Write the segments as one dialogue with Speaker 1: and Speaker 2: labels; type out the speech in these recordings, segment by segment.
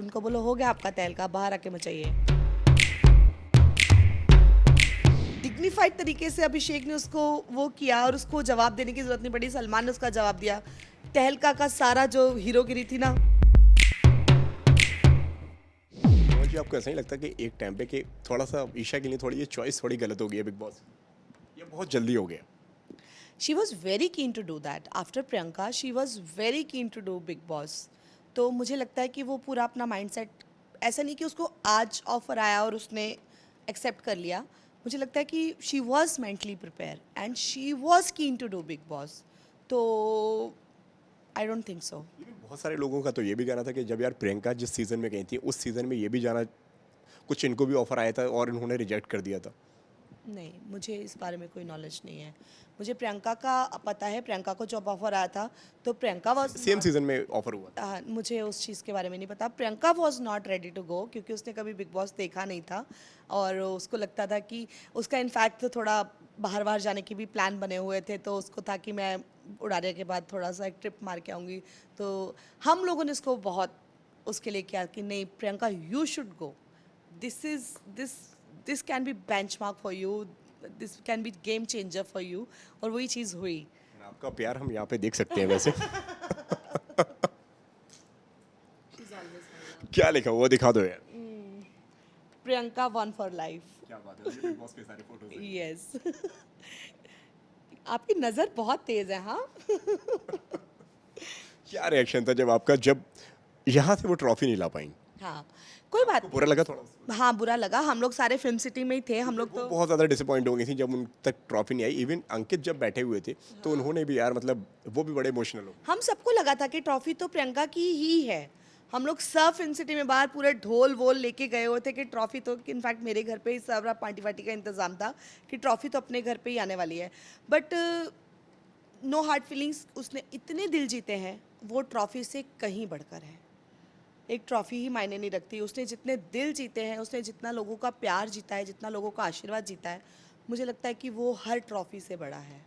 Speaker 1: उनको बोलो हो गया आपका तहलका, बाहर आके मचाइए। डिग्निफाइड तरीके से अभिषेक ने उसको वो किया और उसको जवाब देने की जरूरत नहीं पड़ी। सलमान ने उसका जवाब दिया। तहलका का सारा जो हीरोगिरी थी ना,
Speaker 2: मुझे आपको ऐसा नहीं लगता कि एक टाइम पे कि थोड़ा सा ईशा के लिए थोड़ी ये चॉइस थोड़ी गलत हो गई है बिग बॉस, ये बहुत जल्दी हो गया।
Speaker 1: She was very keen to do that after Priyanka. She was very keen to do Bigg Boss. तो मुझे लगता है कि वो पूरा अपना माइंडसेट, ऐसा नहीं कि उसको आज ऑफर आया और उसने एक्सेप्ट कर लिया। मुझे लगता है कि she was mentally prepare and she was keen to do Bigg Boss. तो आई डोंट थिंक सो।
Speaker 2: लेकिन बहुत सारे लोगों का तो ये भी कहना था कि जब यार प्रियंका जिस सीज़न में गई थी उस सीज़न में ये भी जाना, कुछ इनको भी ऑफर आया था और इन्होंने रिजेक्ट कर दिया था।
Speaker 1: नहीं, मुझे इस बारे में कोई नॉलेज नहीं है। मुझे प्रियंका का पता है, प्रियंका को जब ऑफर आया था तो प्रियंका वॉज
Speaker 2: सेम सीज़न में ऑफर हुआ था।
Speaker 1: मुझे उस चीज़ के बारे में नहीं पता। Priyanka was not ready to go क्योंकि उसने कभी बिग बॉस देखा नहीं था और उसको लगता था कि उसका इनफैक्ट थोड़ा बाहर बाहर जाने के भी प्लान बने हुए थे। तो उसको था कि मैं उड़ाने के बाद थोड़ा सा एक ट्रिप मार के आऊँगी। तो हम लोगों ने उसको बहुत उसके लिए किया कि नहीं Priyanka, you should go, this can be benchmark for you, this can be game changer for you. और वही चीज़ हुई।
Speaker 2: आपका प्यार हम यहाँ पे देख सकते हैं वैसे। क्या लिखा वो दिखा दो यार।
Speaker 1: Priyanka one for life.
Speaker 2: क्या बात है, बिग बॉस के सारे फोटोज हैं।
Speaker 1: यस। आपकी नज़र बहुत तेज़ है। हाँ।
Speaker 2: क्या रिएक्शन था जब आपका, जब यहाँ से वो ट्रॉफी नहीं ला पाई?
Speaker 1: हाँ, कोई बात
Speaker 2: बुरा लगा थोड़ा?
Speaker 1: नहीं। हाँ, बुरा लगा। हम लोग सारे फिल्म सिटी में ही थे। हम लोग
Speaker 2: वो
Speaker 1: तो
Speaker 2: बहुत ज़्यादा डिसअपॉइंट हो गई थी जब उन तक ट्रॉफी नहीं आई। इवन अंकित जब बैठे हुए थे तो उन्होंने भी यार मतलब वो भी बड़े इमोशनल हो।
Speaker 1: हम सबको लगा था कि ट्रॉफी तो प्रियंका की ही है। हम लोग सब फिल्म सिटी में बाहर पूरे ढोल वोल लेके गए हुए थे कि ट्रॉफी तो, इनफैक्ट मेरे घर पे ही सारा पार्टी वार्टी का इंतज़ाम था कि ट्रॉफी तो अपने घर पे ही आने वाली है। बट नो हार्ड फीलिंग्स, उसने इतने दिल जीते हैं, वो ट्रॉफी से कहीं बढ़कर है। एक ट्रॉफी ही मायने नहीं रखती। उसने जितने दिल जीते हैं, उसने जितना लोगों का प्यार जीता है, जितना लोगों का आशीर्वाद जीता है, मुझे लगता है कि वो हर ट्रॉफी से बड़ा है।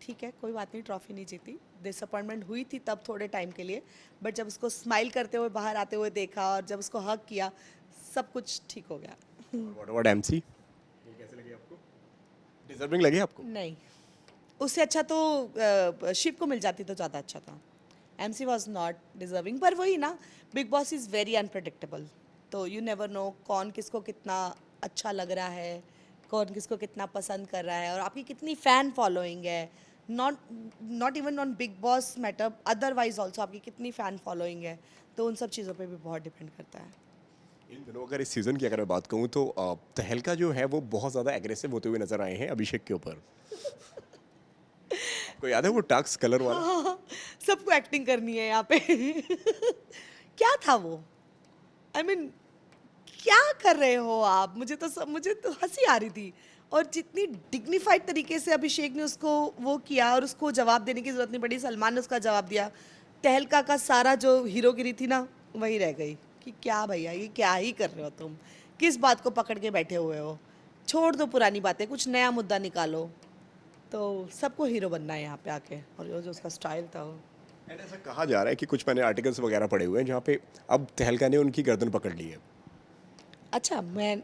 Speaker 1: ठीक है, कोई बात नहीं, ट्रॉफी नहीं जीती, डिसअपॉइंटमेंट हुई थी तब थोड़े टाइम के लिए। बट जब उसको स्माइल करते हुए बाहर आते हुए देखा और जब उसको हग किया, सब कुछ ठीक हो गया।
Speaker 2: व्हाट अबाउट एमसी, ये कैसे लगे आपको? डिजर्विंग लगे आपको?
Speaker 1: नहीं, उससे अच्छा तो शिव को मिल जाती तो ज़्यादा अच्छा था। MC was not deserving. पर वही ना, big boss is very unpredictable. तो यू नेवर नो कौन किसको कितना अच्छा लग रहा है, कौन किसको कितना पसंद कर रहा है और आपकी कितनी फ़ैन फॉलोइंग है। Not even on big boss matter, otherwise also आपकी कितनी फ़ैन फॉलोइंग है। तो उन सब चीज़ों पे भी बहुत डिपेंड करता है।
Speaker 2: इन दिनों अगर इस सीज़न की अगर मैं बात कहूँ तो तहलका जो है वो बहुत ज़्यादा एग्रेसिव होते हुए नजर आए हैं अभिषेक के ऊपर। आपको याद है वो टक्स कलर वाला?
Speaker 1: हाँ, सबको एक्टिंग करनी है यहाँ पे। क्या था वो? आई मीन क्या कर रहे हो आप? मुझे तो हंसी आ रही थी। और जितनी डिग्निफाइड तरीके से अभिषेक ने उसको वो किया और उसको जवाब देने की जरूरत नहीं पड़ी। सलमान ने उसका जवाब दिया। तहलका का सारा जो हीरोगिरी थी ना, वही रह गई कि क्या भैया ये क्या ही कर रहे हो तुम, किस बात को पकड़ के बैठे हुए हो, छोड़ दो पुरानी बातें, कुछ नया मुद्दा निकालो। तो सबको हीरो बनना है यहाँ पे आके। और जो उसका स्टाइल था वो।
Speaker 2: एंड ऐसा कहा जा रहा है कि कुछ मैंने आर्टिकल्स वगैरह पढ़े हुए हैं जहाँ पे अब तहलका ने उनकी गर्दन पकड़ ली है।
Speaker 1: अच्छा, मैं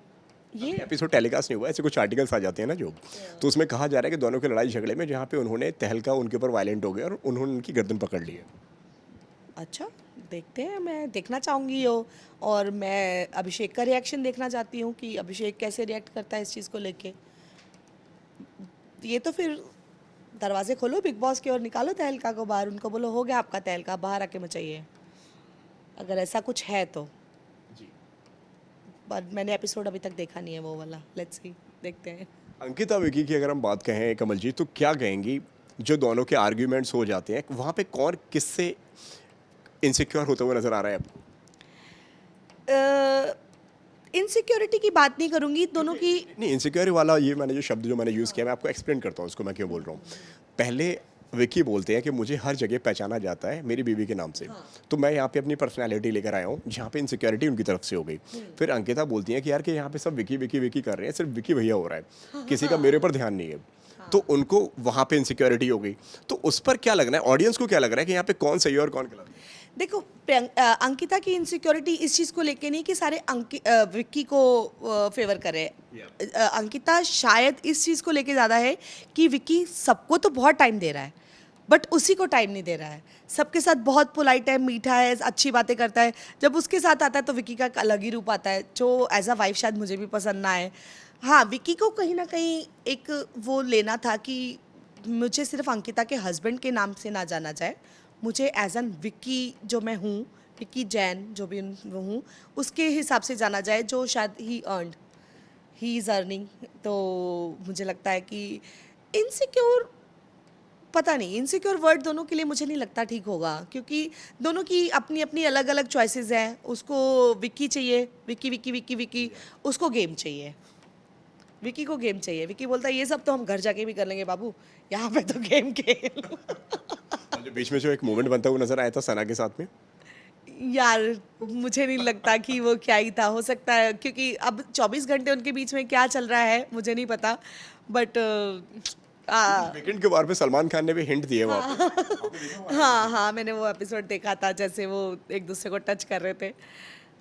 Speaker 1: ये
Speaker 2: एपिसोड टेलीकास्ट नहीं हुआ, ऐसे कुछ आर्टिकल्स आ जाते हैं ना जो, तो उसमें कहा जा रहा है कि दोनों के लड़ाई झगड़े में जहाँ पे उन्होंने तहलका उनके ऊपर वायलेंट हो गया और उन्होंने उनकी गर्दन पकड़ ली है।
Speaker 1: अच्छा, देखते हैं। मैं देखना चाहूँगी ये। और मैं अभिषेक का रिएक्शन देखना चाहती हूँ कि अभिषेक कैसे रिएक्ट करता है इस चीज़ को लेके। ये तो फिर दरवाजे खोलो बिग बॉस के और निकालो तहलका को बाहर। उनको बोलो हो गया आपका तहलका, बाहर आके मचाइए, अगर ऐसा कुछ है तो।
Speaker 2: जी।
Speaker 1: पर मैंने एपिसोड अभी तक देखा नहीं है वो वाला। लेट्स सी, देखते हैं।
Speaker 2: अंकिता विकी की अगर हम बात कहें कमल जी, तो क्या कहेंगी जो दोनों के आर्ग्यूमेंट्स हो जाते हैं वहाँ पे कौन किससे इनसिक्योर होते हुए नजर आ रहा है आपको?
Speaker 1: इनसिक्योरिटी की बात नहीं करूँगी, दोनों की।
Speaker 2: नहीं, इनसिक्योर वाला ये मैंने जो शब्द जो मैंने यूज़ किया मैं आपको एक्सप्लेन करता हूँ उसको मैं क्यों बोल रहा हूँ। पहले विकी बोलते हैं कि मुझे हर जगह पहचाना जाता है मेरी बीवी के नाम से। तो मैं यहाँ पे अपनी पर्सनालिटी लेकर आया हूँ, जहाँ पे इनसिक्योरिटी उनकी तरफ से हो गई। फिर अंकिता बोलती है कि यार कि यहाँ पे सब विकी विकी विकी कर रहे हैं, सिर्फ विकी भैया हो रहा है, किसी का मेरे ऊपर ध्यान नहीं है। तो उनको वहाँ पे इनसिक्योरिटी हो गई। तो उस पर क्या लग रहा है, ऑडियंस को क्या लग रहा है कि यहाँ पे कौन सही है और कौन गलत?
Speaker 1: देखो अंकिता की इनसिक्योरिटी इस चीज़ को लेके नहीं कि सारे विक्की को फेवर करे। अंकिता शायद इस चीज़ को लेके ज़्यादा है कि विक्की सबको तो बहुत टाइम दे रहा है बट उसी को टाइम नहीं दे रहा है। सबके साथ बहुत पोलाइट है, मीठा है, अच्छी बातें करता है। जब उसके साथ आता है तो विक्की का एक अलग ही रूप आता है जो एज अ वाइफ शायद मुझे भी पसंद ना आए। हाँ, विक्की को कहीं ना कहीं एक वो लेना था कि मुझे सिर्फ अंकिता के हस्बैंड के नाम से ना जाना जाए, मुझे एज एन विक्की जो मैं हूँ, विक्की जैन जो भी वो हूँ, उसके हिसाब से जाना जाए जो शायद ही इज़ अर्निंग। तो मुझे लगता है कि इनसिक्योर, पता नहीं, इनसिक्योर वर्ड दोनों के लिए मुझे नहीं लगता ठीक होगा क्योंकि दोनों की अपनी अपनी अलग अलग चॉइसेस हैं। उसको विक्की चाहिए, विक्की विक्की विक्की विक्की, उसको गेम चाहिए, विक्की को गेम चाहिए। विक्की बोलता है ये सब तो हम घर जाके भी कर लेंगे बाबू, यहाँ पे तो गेम खेल।
Speaker 2: और जो बीच में जो एक मोमेंट बनता है वो नजर आया था सना के साथ में।
Speaker 1: यार मुझे नहीं लगता कि वो क्या ही था, हो सकता है क्योंकि अब 24 घंटे उनके बीच में क्या चल रहा है मुझे नहीं पता बट
Speaker 2: वीकेंड के बार पे सलमान खान ने भी हिंट दिए वहाँ पे।
Speaker 1: हाँ हाँ, मैंने वो एपिसोड देखा था जैसे वो एक दूसरे को टच कर रहे थे।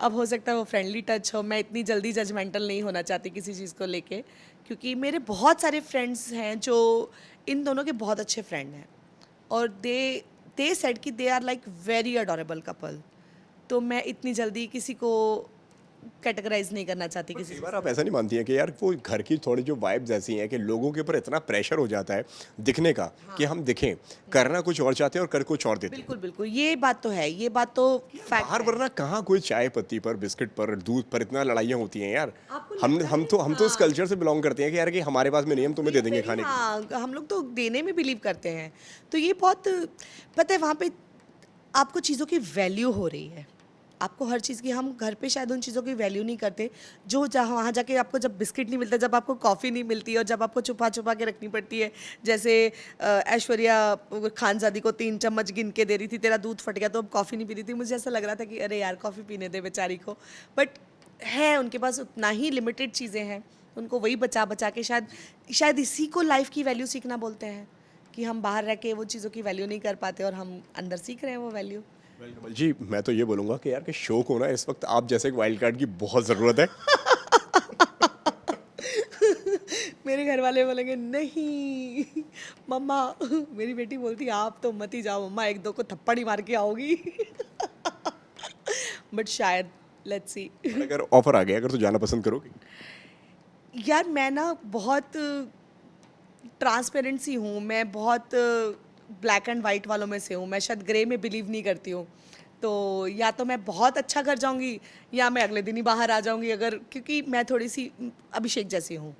Speaker 1: अब हो सकता है वो फ्रेंडली टच हो, मैं इतनी जल्दी जजमेंटल नहीं होना चाहती किसी चीज़ को लेके क्योंकि मेरे बहुत सारे फ्रेंड्स हैं जो इन दोनों के बहुत अच्छे फ्रेंड हैं और दे सेड कि they are like very adorable couple. तो मैं इतनी जल्दी किसी को कैटेगराइज नहीं करना चाहती किसी
Speaker 2: कई बार आप ऐसा नहीं मानती हैं कि यार वो घर की थोड़ी जो वाइब्स ऐसी हैं कि लोगों के ऊपर इतना प्रेशर हो जाता है दिखने का कि हम दिखें, करना कुछ और चाहते हैं और कर कुछ और देते हैं।
Speaker 1: बिल्कुल बिल्कुल, ये बात तो है, ये बात तो फैक्ट
Speaker 2: बाहर
Speaker 1: है।
Speaker 2: वरना कहाँ कोई चाय पत्ती पर, बिस्किट पर, दूध पर इतना लड़ाइयाँ होती हैं यार।
Speaker 1: आपको
Speaker 2: हम
Speaker 1: लगता
Speaker 2: हम
Speaker 1: है?
Speaker 2: तो हम तो इस
Speaker 1: हाँ।
Speaker 2: कल्चर से बिलोंग करते हैं कि यार कि हमारे पास में नहीं, हम तुम्हें दे देंगे खाने के लिए।
Speaker 1: हाँ, हम लोग तो देने में बिलीव करते हैं। तो ये बहुत, पता है वहाँ पे आपको चीज़ों की वैल्यू हो रही है, आपको हर चीज़ की, हम घर पे शायद उन चीज़ों की वैल्यू नहीं करते जो जहाँ वहाँ जाके आपको जब बिस्किट नहीं मिलता, जब आपको कॉफ़ी नहीं मिलती और जब आपको छुपा छुपा के रखनी पड़ती है। जैसे ऐश्वर्या खानजादी को 3 चम्मच गिन के दे रही थी, तेरा दूध फट गया तो अब कॉफ़ी नहीं पी रही थी। मुझे ऐसा लग रहा था कि अरे यार कॉफ़ी पीने दे बेचारी को, बट है उनके पास उतना ही लिमिटेड चीज़ें हैं, उनको वही बचा बचा के शायद इसी को लाइफ की वैल्यू सीखना बोलते हैं कि हम बाहर रह के वो चीज़ों की वैल्यू नहीं कर पाते और हम अंदर सीख रहे हैं वो वैल्यू।
Speaker 2: कमल जी, मैं तो ये बोलूंगा कि यार कि शो को ना इस वक्त आप जैसे एक वाइल्ड कार्ड की बहुत ज़रूरत है।
Speaker 1: मेरे घर वाले बोलेंगे नहीं मम्मा, मेरी बेटी बोलती आप तो मत ही जाओ मम्मा, एक दो को थप्पड़ ही मार के आओगी। बट शायद, लेट्स सी।
Speaker 2: अगर ऑफर आ गया, अगर तो जाना पसंद करोगे?
Speaker 1: यार मैं ना बहुत ट्रांसपेरेंट सी हूँ, मैं बहुत ब्लैक एंड वाइट वालों में से हूँ, मैं शायद ग्रे में बिलीव नहीं करती हूँ। तो या तो मैं बहुत अच्छा कर जाऊँगी या मैं अगले दिन ही बाहर आ जाऊँगी, अगर, क्योंकि मैं थोड़ी सी अभिषेक जैसी हूँ।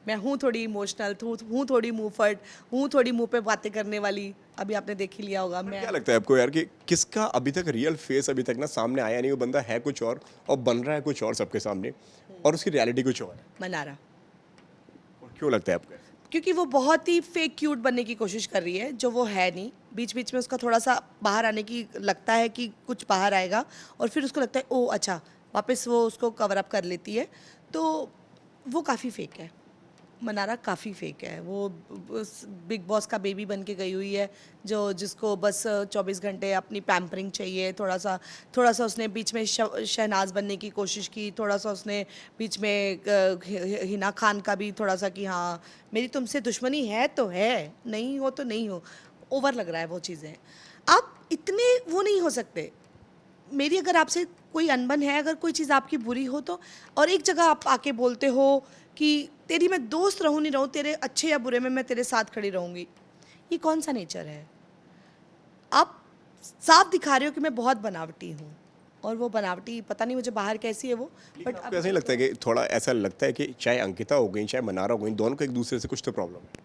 Speaker 1: मैं हूँ थोड़ी इमोशनल, हूँ थोड़ी मुँहफट, हूँ थोड़ी मुँह पे बातें करने वाली। अभी आपने देख ही लिया होगा मैं।
Speaker 2: क्या लगता है आपको यार कि किसका अभी तक रियल फेस अभी तक ना सामने आया नहीं? वो बंदा है कुछ और बन रहा है कुछ और सबके सामने, और उसकी रियलिटी कुछ और है।
Speaker 1: मनारा,
Speaker 2: और क्यों लगता है आपको?
Speaker 1: क्योंकि वो बहुत ही फेक क्यूट बनने की कोशिश कर रही है जो वो है नहीं। बीच बीच में उसका थोड़ा सा बाहर आने की लगता है कि कुछ बाहर आएगा और फिर उसको लगता है ओ अच्छा, वापस वो उसको कवर अप कर लेती है। तो वो काफ़ी फेक है, मनारा काफ़ी फेक है। वो बिग बॉस का बेबी बन के गई हुई है जो जिसको बस 24 घंटे अपनी पैम्परिंग चाहिए। थोड़ा सा उसने बीच में शहनाज बनने की कोशिश की, थोड़ा सा उसने बीच में हिना खान का भी थोड़ा सा कि हाँ मेरी तुमसे दुश्मनी है तो है, नहीं हो तो नहीं हो। ओवर लग रहा है वो चीज़ें। आप इतने वो नहीं हो सकते। मेरी अगर आपसे कोई अनबन है, अगर कोई चीज़ आपकी बुरी हो तो, और एक जगह आप आके बोलते हो कि तेरी मैं दोस्त रहूँ नहीं रहूँ, तेरे अच्छे या बुरे में मैं तेरे साथ खड़ी रहूँगी, ये कौन सा नेचर है? आप साफ दिखा रहे हो कि मैं बहुत बनावटी हूँ, और वो बनावटी पता नहीं मुझे बाहर कैसी है वो, बट
Speaker 2: आपको ऐसा नहीं लगता है कि थोड़ा ऐसा लगता है कि चाहे अंकिता हो गई चाहे मनारा हो गई, दोनों को एक दूसरे से कुछ तो प्रॉब्लम है?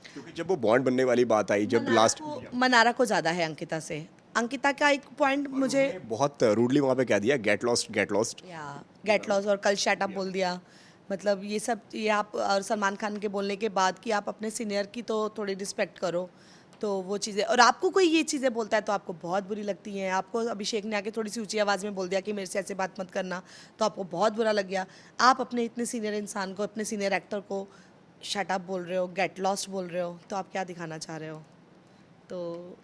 Speaker 2: क्योंकि जब वो बॉन्ड बनने वाली बात आई, जब लास्ट
Speaker 1: मनारा को ज़्यादा है अंकिता से। अंकिता का एक पॉइंट मुझे
Speaker 2: बहुत रूडली वहाँ पे कह दिया, गेट लॉस्ट।
Speaker 1: या गेट लॉस और कल शट अप बोल दिया। मतलब ये सब, ये आप, और सलमान खान के बोलने के बाद कि आप अपने सीनियर की तो थोड़ी रिस्पेक्ट करो, तो वो चीज़ें, और आपको कोई ये चीज़ें बोलता है तो आपको बहुत बुरी लगती हैं। आपको अभिषेक ने आके थोड़ी सी ऊंची आवाज़ में बोल दिया कि मेरे से ऐसे बात मत करना, तो आपको बहुत बुरा लग गया। आप अपने इतने सीनियर इंसान को, अपने सीनियर एक्टर को शट अप बोल रहे हो, गेट लॉस्ट बोल रहे हो, तो आप क्या दिखाना चाह रहे हो? तो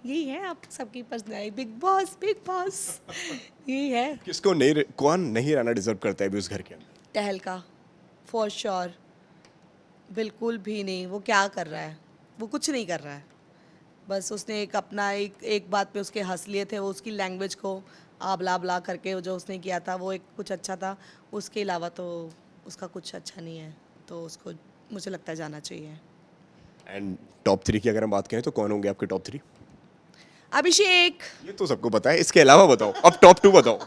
Speaker 1: यही है आप सबकी पर्सनैलिटी, बिग बॉस यही है।
Speaker 2: किसको नहीं, कौन नहीं रहना डिजर्व करता है अभी उस घर के अंदर?
Speaker 1: टहलका फॉर श्योर, बिल्कुल भी नहीं। वो क्या कर रहा है? वो कुछ नहीं कर रहा है। बस उसने एक अपना एक बात पे उसके हंस लिए थे, वो उसकी लैंग्वेज को आबला बला करके जो उसने किया था वो एक कुछ अच्छा था। उसके अलावा तो उसका कुछ अच्छा नहीं है, तो उसको मुझे लगता है जाना चाहिए।
Speaker 2: एंड टॉप 3 की अगर हम बात करें तो कौन होंगे आपके टॉप 3?
Speaker 1: अभिषेक
Speaker 2: ये तो सबको पता है, इसके अलावा बताओ, अब टॉप 2 बताओ।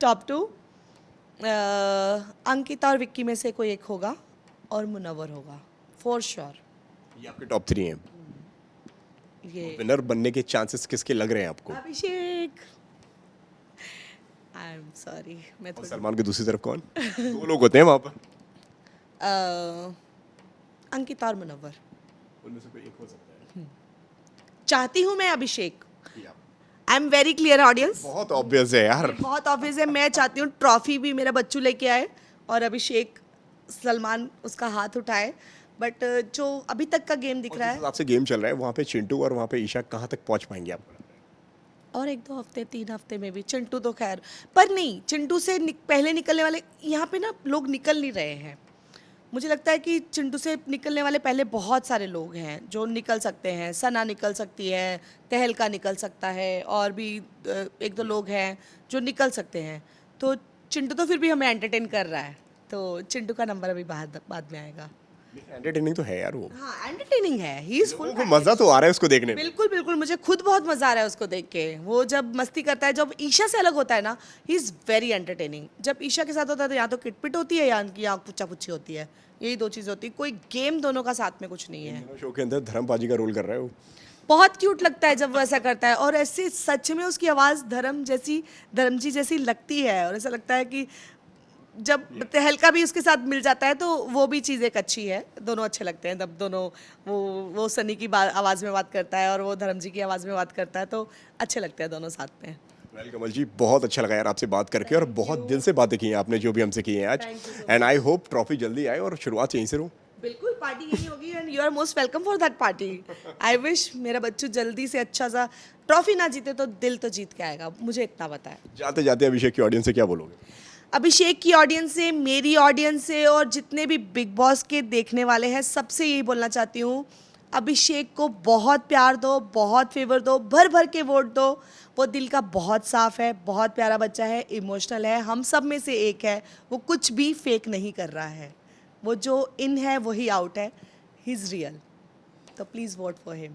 Speaker 1: टॉप 2, अंकिता और विक्की में से कोई एक होगा और मुनव्वर होगा फॉर श्योर।
Speaker 2: ये आपके टॉप 3 हैं।
Speaker 1: ये
Speaker 2: विनर बनने के चांसेस किसके लग रहे हैं आपको?
Speaker 1: अभिषेक, आई एम सॉरी मैं
Speaker 2: और
Speaker 1: थोड़ी
Speaker 2: सलमान के दूसरी तरफ कौन? 2 लोग होते हैं वहां पर।
Speaker 1: अंकिता और मुनव्वर।
Speaker 2: उनमें से कोई एक हो सकता है।
Speaker 1: चाहती हूँ मैं अभिषेक।
Speaker 2: या,
Speaker 1: I am very clear audience,
Speaker 2: बहुत ऑब्वियस है यार।
Speaker 1: बहुत ऑब्वियस है। मैं चाहती हूँ ट्रॉफी भी मेरा बच्चू लेके आए और अभिषेक सलमान उसका हाथ उठाए, बट जो अभी तक का गेम दिख
Speaker 2: और
Speaker 1: रहा
Speaker 2: जिस
Speaker 1: है,
Speaker 2: हिसाब से गेम चल रहा है वहाँ पे चिंटू और वहाँ पे ईशा कहाँ तक पहुँच पाएंगे आपको?
Speaker 1: और 1-2 हफ्ते 3 हफ्ते में भी चिंटू तो खैर, पर नहीं, चिंटू से पहले निकलने वाले यहाँ पे ना लोग निकल नहीं रहे हैं। मुझे लगता है कि चिंटू से निकलने वाले पहले बहुत सारे लोग हैं जो निकल सकते हैं। सना निकल सकती है, तहलका निकल सकता है, और भी 1-2 लोग हैं जो निकल सकते हैं। तो चिंटू तो फिर भी हमें एंटरटेन कर रहा है, तो चिंटू का नंबर अभी बाद में आएगा।
Speaker 2: एंटरटेनिंग तो है यार वो।
Speaker 1: हाँ, एंटरटेनिंग है, ही इज फुल।
Speaker 2: लोगों को मजा तो आ रहा है उसको देखने में।
Speaker 1: बिल्कुल बिल्कुल, मुझे खुद बहुत मजा आ रहा है उसको देख के। वो जब मस्ती करता है, जब ईशा से अलग होता है ना, ही इज वेरी एंटरटेनिंग। जब ईशा के साथ होता है तो या तो किटपिट होती है या इनकी आँख पुच्चा पुच्ची होती है, यही 2 चीज़ होती है। कोई गेम दोनों का साथ में कुछ नहीं है।
Speaker 2: शो के अंदर धर्मबाजी का रोल कर रहा है वो।
Speaker 1: बहुत क्यूट लगता है जब वो ऐसा करता है, और ऐसे सच में उसकी आवाज़ धर्मजी जैसी लगती है, और ऐसा लगता है कि जब तहलका भी उसके साथ मिल जाता है तो वो भी चीज़ एक अच्छी है। दोनों अच्छे लगते हैं जब दोनों, वो सनी की आवाज़ में बात करता है और वो धर्मजी की आवाज़ में बात करता है, तो अच्छे लगते हैं दोनों साथ में।
Speaker 2: वेल कमल जी, बहुत अच्छा लगा यार आपसे बात करके, और बहुत दिल से बातें की हैं आपने जो भी हमसे की हैं आज।
Speaker 1: Thank you so
Speaker 2: and I hope trophy जल्दी आए और शुरुआत यहीं से हो।
Speaker 1: बिल्कुल, पार्टी यही होगी and you are most welcome for that party. I wish मेरा बच्चू जल्दी से अच्छा सा ट्रॉफी ना जीते तो दिल तो जीत के आएगा, मुझे इतना पता है।
Speaker 2: जाते जाते अभिषेक की ऑडियंस से क्या बोलोगे?
Speaker 1: अभिषेक की ऑडियंस से, मेरी ऑडियंस से, और जितने भी बिग बॉस के देखने वाले हैं, सबसे यही बोलना चाहती हूँ, अभिषेक को बहुत प्यार दो, बहुत फेवर दो, भर भर के वोट दो। वो दिल का बहुत साफ है, बहुत प्यारा बच्चा है, इमोशनल है, हम सब में से एक है। वो कुछ भी फेक नहीं कर रहा है, वो जो इन है वही आउट है, ही इज़ रियल। तो प्लीज़ वोट फॉर हिम।